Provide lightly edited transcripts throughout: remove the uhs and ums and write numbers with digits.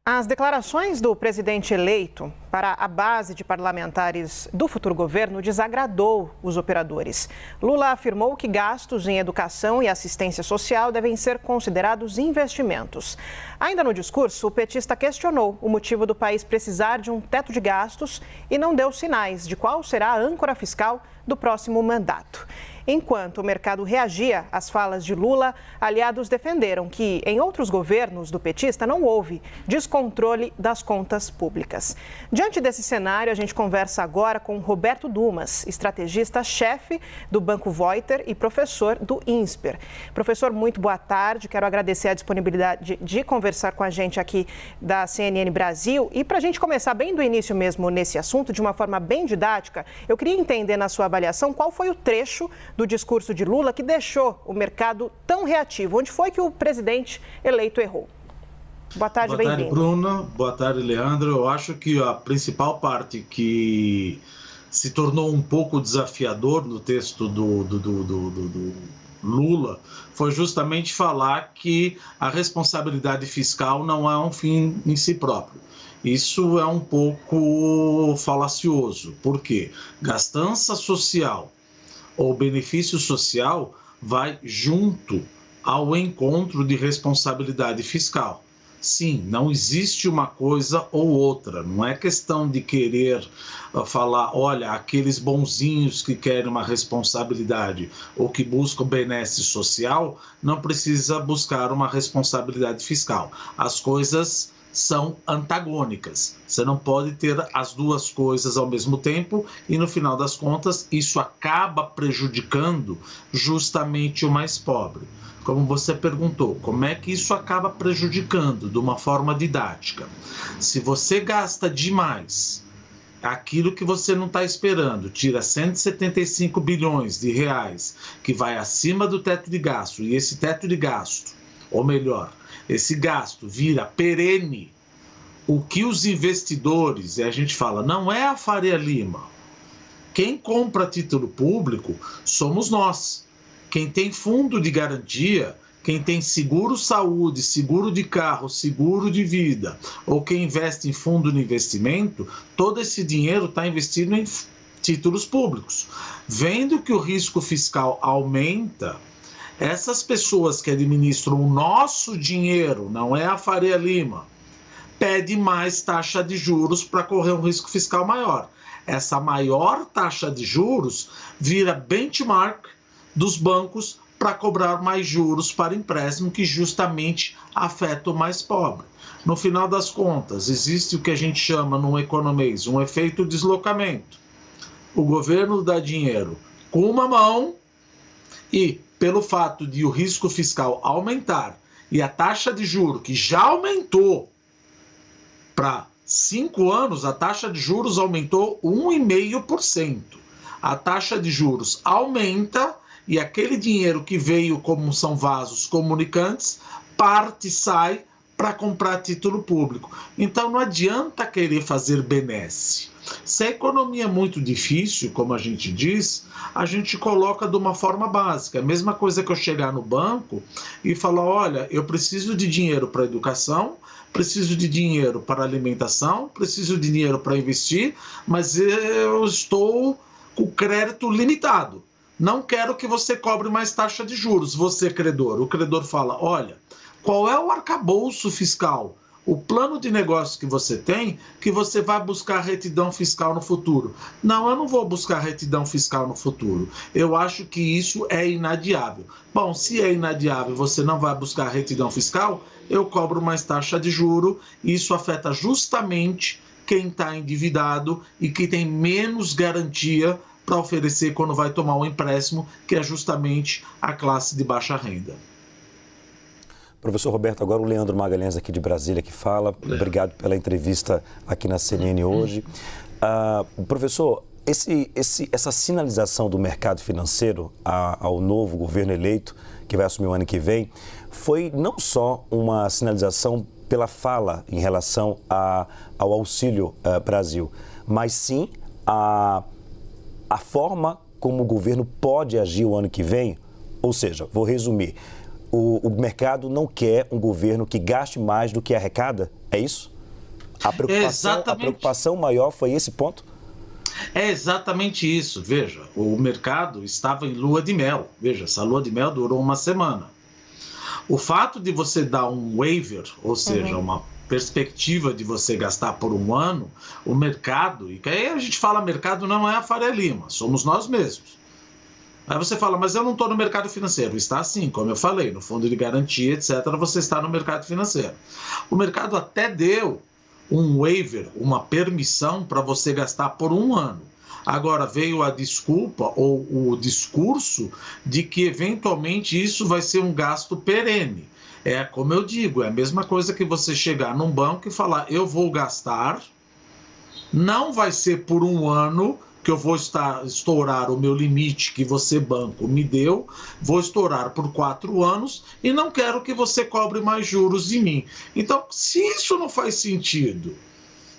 As declarações do presidente eleito para a base de parlamentares do futuro governo desagradou os operadores. Lula afirmou que gastos em educação e assistência social devem ser considerados investimentos. Ainda no discurso, o petista questionou o motivo do país precisar de um teto de gastos e não deu sinais de qual será a âncora fiscal do próximo mandato. Enquanto o mercado reagia às falas de Lula, aliados defenderam que, em outros governos do petista, não houve descontrole das contas públicas. Diante desse cenário, a gente conversa agora com Roberto Dumas, estrategista-chefe do Banco Voiter e professor do INSPER. Professor, muito boa tarde. Quero agradecer a disponibilidade de conversar com a gente aqui da CNN Brasil. E para a gente começar bem do início mesmo nesse assunto, de uma forma bem didática, eu queria entender na sua avaliação qual foi o trecho do discurso de Lula que deixou o mercado tão reativo. Onde foi que o presidente eleito errou? Boa tarde, bem-vindo. Boa tarde, Bruno. Boa tarde, Leandro. Eu acho que a principal parte que se tornou um pouco desafiador no texto do Lula foi justamente falar que a responsabilidade fiscal não é um fim em si próprio. Isso é um pouco falacioso. Por quê? Gastança social ou benefício social vai junto ao encontro de responsabilidade fiscal. Sim, não existe uma coisa ou outra, não é questão de querer falar, olha, aqueles bonzinhos que querem uma responsabilidade ou que buscam benesse social, não precisa buscar uma responsabilidade fiscal. As coisas são antagônicas. Você não pode ter as duas coisas ao mesmo tempo e, no final das contas, isso acaba prejudicando justamente o mais pobre. Como você perguntou, como é que isso acaba prejudicando de uma forma didática? Se você gasta demais aquilo que você não está esperando, tira 175 bilhões de reais, que vai acima do teto de gasto, e esse teto de gasto, ou melhor, esse gasto vira perene, o que os investidores, e a gente fala, não é a Faria Lima. Quem compra título público somos nós. Quem tem fundo de garantia, quem tem seguro saúde, seguro de carro, seguro de vida, ou quem investe em fundo de investimento, todo esse dinheiro está investido em títulos públicos. Vendo que o risco fiscal aumenta, essas pessoas que administram o nosso dinheiro, não é a Faria Lima, pede mais taxa de juros para correr um risco fiscal maior. Essa maior taxa de juros vira benchmark dos bancos para cobrar mais juros para empréstimo, que justamente afeta o mais pobre. No final das contas, existe o que a gente chama no economês um efeito deslocamento. O governo dá dinheiro com uma mão e, pelo fato de o risco fiscal aumentar e a taxa de juros, que já aumentou para 5 anos, a taxa de juros aumentou 1,5%. A taxa de juros aumenta e aquele dinheiro que veio como são vasos comunicantes, parte e sai para comprar título público. Então não adianta querer fazer benesse. Se a economia é muito difícil, como a gente diz, a gente coloca de uma forma básica. A mesma coisa que eu chegar no banco e falar, olha, eu preciso de dinheiro para educação, preciso de dinheiro para alimentação, preciso de dinheiro para investir, mas eu estou com crédito limitado. Não quero que você cobre mais taxa de juros, você credor. O credor fala, olha, qual é o arcabouço fiscal, o plano de negócio que você tem, que você vai buscar retidão fiscal no futuro? Não, eu não vou buscar retidão fiscal no futuro. Eu acho que isso é inadiável. Bom, se é inadiável, você não vai buscar retidão fiscal, eu cobro mais taxa de juro, e isso afeta justamente quem está endividado e que tem menos garantia para oferecer quando vai tomar um empréstimo, que é justamente a classe de baixa renda. Professor Roberto, agora o Leandro Magalhães aqui de Brasília que fala. Obrigado pela entrevista aqui na CNN hoje. Professor, essa sinalização do mercado financeiro ao novo governo eleito, que vai assumir o ano que vem, foi não só uma sinalização pela fala em relação ao Auxílio Brasil, mas sim a forma como o governo pode agir o ano que vem. Ou seja, vou resumir, o mercado não quer um governo que gaste mais do que arrecada, é isso? A preocupação maior foi esse ponto? É exatamente isso. Veja, o mercado estava em lua de mel. Veja, essa lua de mel durou uma semana. O fato de você dar um waiver, ou seja, uma perspectiva de você gastar por um ano, o mercado, e aí a gente fala mercado não é a Faria Lima, somos nós mesmos. Aí você fala, mas eu não estou no mercado financeiro. Está sim, como eu falei, no fundo de garantia, etc., você está no mercado financeiro. O mercado até deu um waiver, uma permissão para você gastar por um ano. Agora veio a desculpa ou o discurso de que eventualmente isso vai ser um gasto perene. É como eu digo, é a mesma coisa que você chegar num banco e falar, eu vou gastar, não vai ser por um ano que eu vou estourar o meu limite que você, banco, me deu, vou estourar por 4 anos e não quero que você cobre mais juros de mim. Então, se isso não faz sentido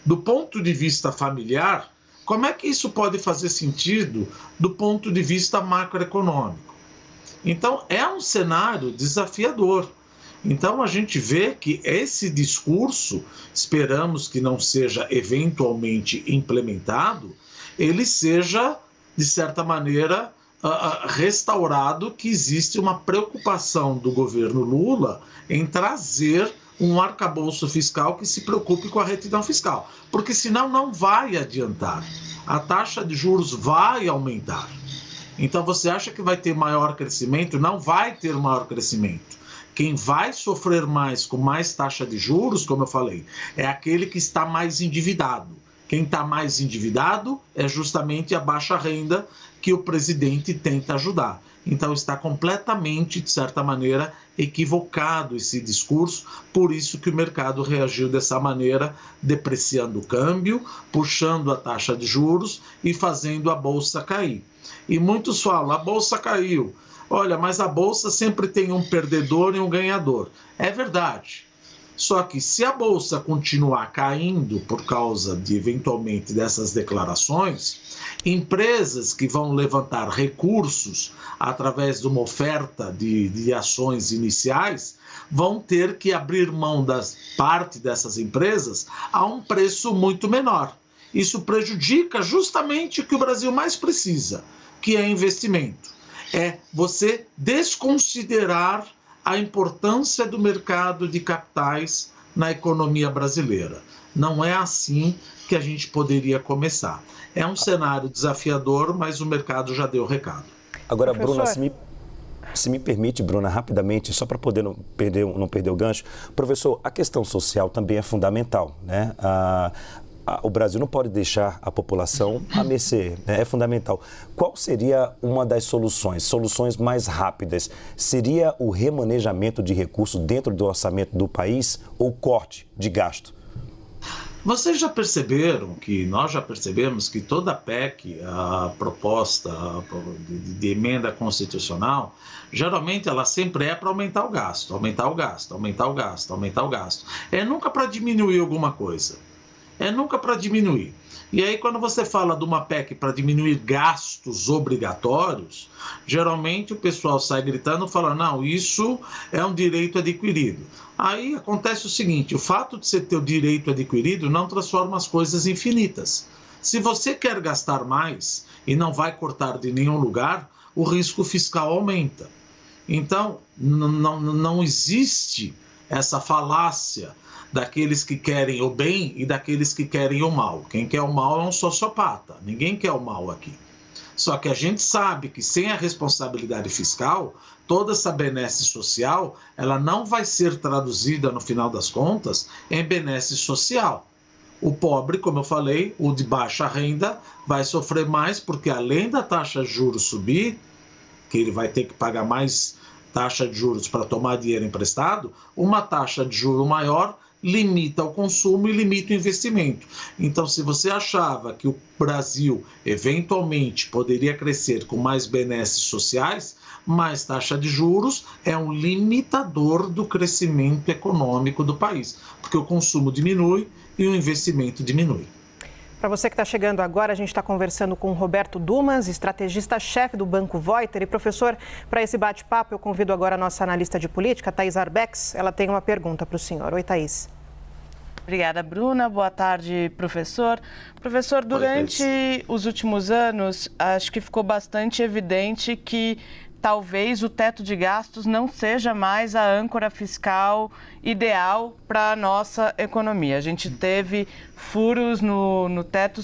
do ponto de vista familiar, como é que isso pode fazer sentido do ponto de vista macroeconômico? Então, é um cenário desafiador. Então, a gente vê que esse discurso, esperamos que não seja eventualmente implementado, ele seja, de certa maneira, restaurado, que existe uma preocupação do governo Lula em trazer um arcabouço fiscal que se preocupe com a retidão fiscal, porque senão não vai adiantar. A taxa de juros vai aumentar. Então você acha que vai ter maior crescimento? Não vai ter maior crescimento. Quem vai sofrer mais com mais taxa de juros, como eu falei, é aquele que está mais endividado. Quem está mais endividado é justamente a baixa renda que o presidente tenta ajudar. Então está completamente, de certa maneira, equivocado esse discurso, por isso que o mercado reagiu dessa maneira, depreciando o câmbio, puxando a taxa de juros e fazendo a bolsa cair. E muitos falam, a bolsa caiu. Olha, mas a bolsa sempre tem um perdedor e um ganhador. É verdade. Só que se a bolsa continuar caindo por causa de, eventualmente, dessas declarações, empresas que vão levantar recursos através de uma oferta de ações iniciais vão ter que abrir mão das parte dessas empresas a um preço muito menor. Isso prejudica justamente o que o Brasil mais precisa, que é investimento. É você desconsiderar a importância do mercado de capitais na economia brasileira. Não é assim que a gente poderia começar. É um cenário desafiador, mas o mercado já deu o recado. Agora, Bruna, se me permite, Bruna, rapidamente, só para poder não perder o gancho. Professor, a questão social também é fundamental, né? O Brasil não pode deixar a população à mercê, né? É fundamental. Qual seria uma das soluções mais rápidas? Seria o remanejamento de recursos dentro do orçamento do país ou corte de gasto? Vocês já perceberam nós já percebemos que toda a PEC, a proposta de emenda constitucional, geralmente ela sempre é para aumentar o gasto, aumentar o gasto, aumentar o gasto, aumentar o gasto. É nunca para diminuir alguma coisa. É nunca para diminuir. E aí, quando você fala de uma PEC para diminuir gastos obrigatórios, geralmente o pessoal sai gritando e fala, não, isso é um direito adquirido. Aí acontece o seguinte, o fato de você ter o direito adquirido não transforma as coisas infinitas. Se você quer gastar mais e não vai cortar de nenhum lugar, o risco fiscal aumenta. Então, não existe essa falácia daqueles que querem o bem e daqueles que querem o mal. Quem quer o mal é um sociopata, ninguém quer o mal aqui. Só que a gente sabe que sem a responsabilidade fiscal, toda essa benesse social, ela não vai ser traduzida, no final das contas, em benesse social. O pobre, como eu falei, o de baixa renda, vai sofrer mais, porque além da taxa de juros subir, que ele vai ter que pagar mais taxa de juros para tomar dinheiro emprestado, uma taxa de juros maior limita o consumo e limita o investimento. Então, se você achava que o Brasil eventualmente poderia crescer com mais benesses sociais, mais taxa de juros é um limitador do crescimento econômico do país, porque o consumo diminui e o investimento diminui. Para você que está chegando agora, a gente está conversando com o Roberto Dumas, estrategista-chefe do Banco Voiter. E, professor, para esse bate-papo, eu convido agora a nossa analista de política, Thaís Arbex. Ela tem uma pergunta para o senhor. Oi, Thaís. Obrigada, Bruna. Boa tarde, professor. Professor, durante os últimos anos, acho que ficou bastante evidente que talvez o teto de gastos não seja mais a âncora fiscal ideal para a nossa economia. A gente teve furos no teto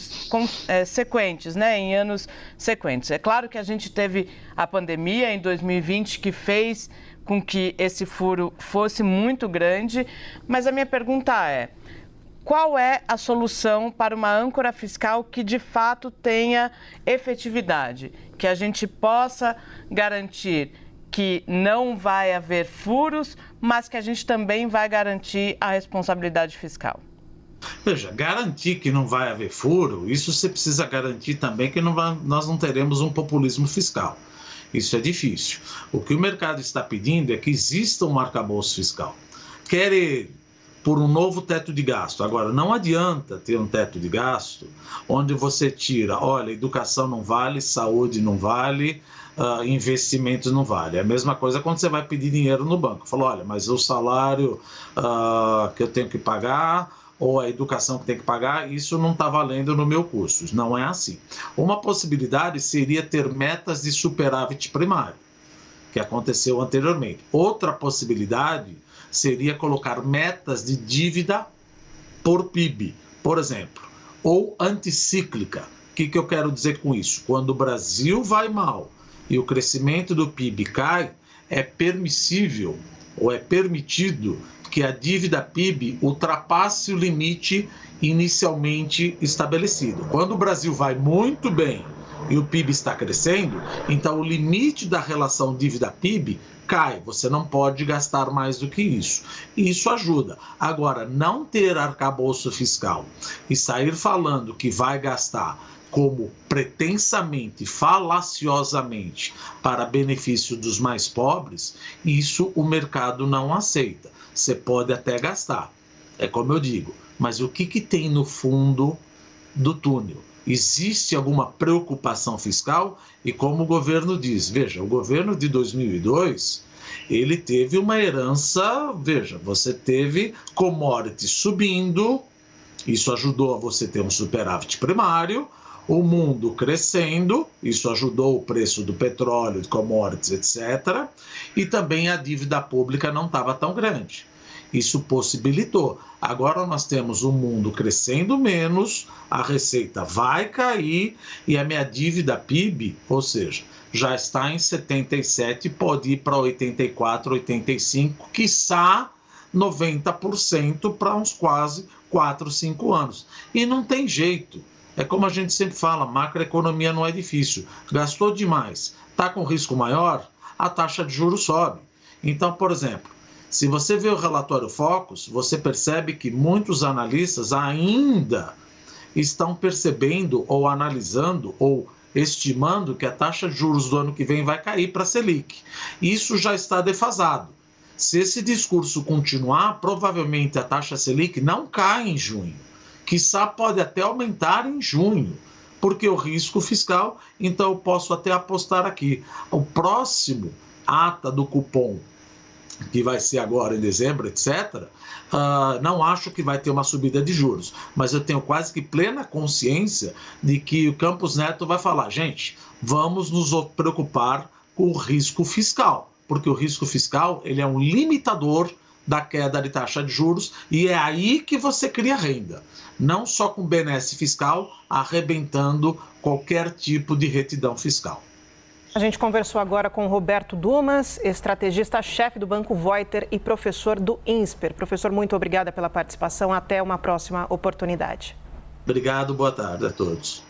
sequentes, né, em anos sequentes. É claro que a gente teve a pandemia em 2020 que fez com que esse furo fosse muito grande, mas a minha pergunta é: qual é a solução para uma âncora fiscal que de fato tenha efetividade? Que a gente possa garantir que não vai haver furos, mas que a gente também vai garantir a responsabilidade fiscal. Veja, garantir que não vai haver furo, isso você precisa garantir também que nós não teremos um populismo fiscal. Isso é difícil. O que o mercado está pedindo é que exista um arcabouço fiscal. Quer ele por um novo teto de gasto. Agora, não adianta ter um teto de gasto onde você tira, olha, educação não vale, saúde não vale, investimentos não vale. É a mesma coisa quando você vai pedir dinheiro no banco. Fala, olha, mas o salário que eu tenho que pagar ou a educação que tem que pagar, isso não está valendo no meu custo. Não é assim. Uma possibilidade seria ter metas de superávit primário, que aconteceu anteriormente. Outra possibilidade seria colocar metas de dívida por PIB, por exemplo, ou anticíclica. O que eu quero dizer com isso? Quando o Brasil vai mal e o crescimento do PIB cai, é permissível ou é permitido que a dívida PIB ultrapasse o limite inicialmente estabelecido. Quando o Brasil vai muito bem e o PIB está crescendo, então o limite da relação dívida-PIB cai, você não pode gastar mais do que isso. E isso ajuda. Agora, não ter arcabouço fiscal e sair falando que vai gastar como pretensamente, falaciosamente, para benefício dos mais pobres, isso o mercado não aceita. Você pode até gastar, é como eu digo, mas o que tem no fundo do túnel? Existe alguma preocupação fiscal? E como o governo diz, veja, o governo de 2002, ele teve uma herança, veja, você teve commodities subindo, isso ajudou a você ter um superávit primário, o mundo crescendo, isso ajudou o preço do petróleo, de commodities, etc. E também a dívida pública não estava tão grande. Isso possibilitou. Agora nós temos o mundo crescendo menos, a receita vai cair e a minha dívida PIB, ou seja, já está em 77, pode ir para 84, 85, quiçá 90% para uns quase 4, 5 anos. E não tem jeito. É como a gente sempre fala, macroeconomia não é difícil. Gastou demais, está com risco maior, a taxa de juros sobe. Então, por exemplo, se você vê o relatório Focus, você percebe que muitos analistas ainda estão percebendo ou analisando ou estimando que a taxa de juros do ano que vem vai cair para a Selic. Isso já está defasado. Se esse discurso continuar, provavelmente a taxa Selic não cai em junho. Quiçá pode até aumentar em junho, porque o risco fiscal, então eu posso até apostar aqui. O próximo ata do cupom, que vai ser agora em dezembro, etc., não acho que vai ter uma subida de juros, mas eu tenho quase que plena consciência de que o Campos Neto vai falar, gente, vamos nos preocupar com o risco fiscal, porque o risco fiscal ele é um limitador da queda de taxa de juros e é aí que você cria renda, não só com benesse fiscal, arrebentando qualquer tipo de retidão fiscal. A gente conversou agora com Roberto Dumas, estrategista-chefe do Banco Voiter e professor do INSPER. Professor, muito obrigada pela participação. Até uma próxima oportunidade. Obrigado, boa tarde a todos.